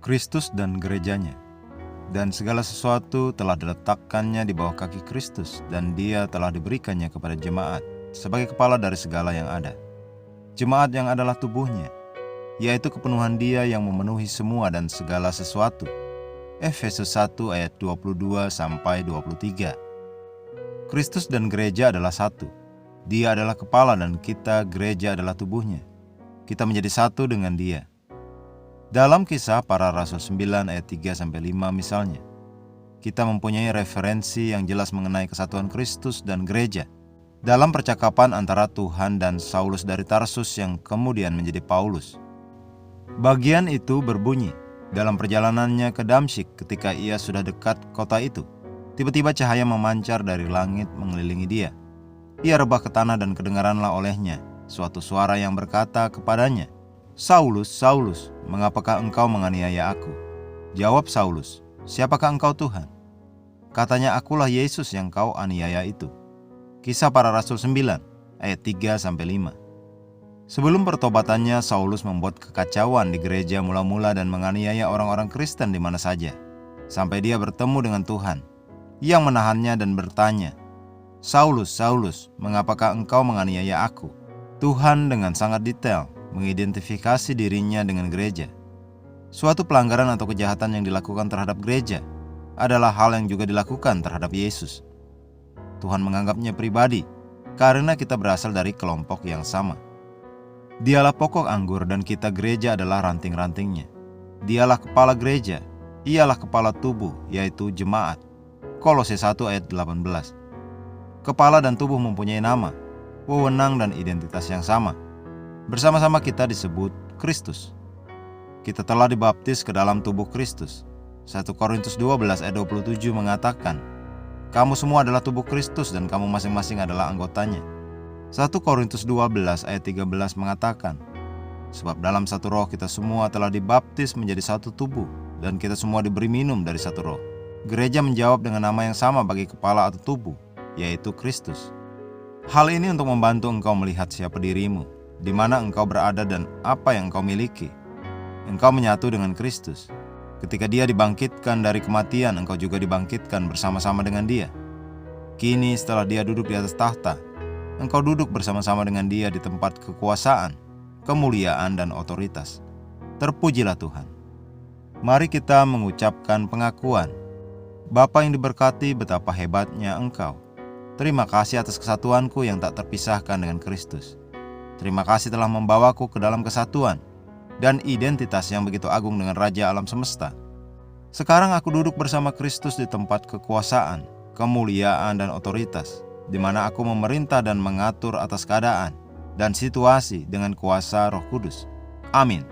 Kristus dan gerejanya. Dan segala sesuatu telah diletakkannya di bawah kaki Kristus, dan dia telah diberikannya kepada jemaat sebagai kepala dari segala yang ada. Jemaat yang adalah tubuhnya, yaitu kepenuhan dia yang memenuhi semua dan segala sesuatu. Efesus 1 ayat 22-23. Kristus dan gereja adalah satu. Dia adalah kepala dan kita, gereja, adalah tubuhnya. Kita menjadi satu dengan dia. Dalam Kisah Para Rasul 9 ayat 3-5 misalnya, kita mempunyai referensi yang jelas mengenai kesatuan Kristus dan gereja dalam percakapan antara Tuhan dan Saulus dari Tarsus yang kemudian menjadi Paulus. Bagian itu berbunyi, dalam perjalanannya ke Damsyik ketika ia sudah dekat kota itu, tiba-tiba cahaya memancar dari langit mengelilingi dia. Ia rebah ke tanah dan kedengaranlah olehnya suatu suara yang berkata kepadanya, "Saulus, Saulus, mengapakah engkau menganiaya aku?" Jawab Saulus, "Siapakah engkau Tuhan?" Katanya, "Akulah Yesus yang kau aniaya itu." Kisah Para Rasul 9 ayat 3-5. Sebelum pertobatannya, Saulus membuat kekacauan di gereja mula-mula dan menganiaya orang-orang Kristen di mana saja, sampai dia bertemu dengan Tuhan yang menahannya dan bertanya, "Saulus, Saulus, mengapakah engkau menganiaya aku?" Tuhan dengan sangat detail mengidentifikasi dirinya dengan gereja. Suatu pelanggaran atau kejahatan yang dilakukan terhadap gereja adalah hal yang juga dilakukan terhadap Yesus. Tuhan menganggapnya pribadi karena kita berasal dari kelompok yang sama. Dialah pokok anggur dan kita gereja adalah ranting-rantingnya. Dialah kepala gereja, ialah kepala tubuh, yaitu jemaat. Kolose 1 ayat 18. Kepala dan tubuh mempunyai nama, wewenang dan identitas yang sama. Bersama-sama kita disebut Kristus. Kita telah dibaptis ke dalam tubuh Kristus. 1 Korintus 12 ayat 27 mengatakan, "Kamu semua adalah tubuh Kristus dan kamu masing-masing adalah anggotanya." 1 Korintus 12 ayat 13 mengatakan, "Sebab dalam satu roh kita semua telah dibaptis menjadi satu tubuh, dan kita semua diberi minum dari satu roh." Gereja menjawab dengan nama yang sama bagi kepala atau tubuh, yaitu Kristus. Hal ini untuk membantu engkau melihat siapa dirimu, di mana engkau berada dan apa yang engkau miliki. Engkau menyatu dengan Kristus. Ketika dia dibangkitkan dari kematian, engkau juga dibangkitkan bersama-sama dengan dia. Kini setelah dia duduk di atas tahta, engkau duduk bersama-sama dengan dia di tempat kekuasaan, kemuliaan, dan otoritas. Terpujilah Tuhan. Mari kita mengucapkan pengakuan. Bapa yang diberkati, betapa hebatnya engkau. Terima kasih atas kesatuanku yang tak terpisahkan dengan Kristus. Terima kasih telah membawaku ke dalam kesatuan dan identitas yang begitu agung dengan Raja alam semesta. Sekarang aku duduk bersama Kristus di tempat kekuasaan, kemuliaan, dan otoritas, di mana aku memerintah dan mengatur atas keadaan dan situasi dengan kuasa Roh Kudus. Amin.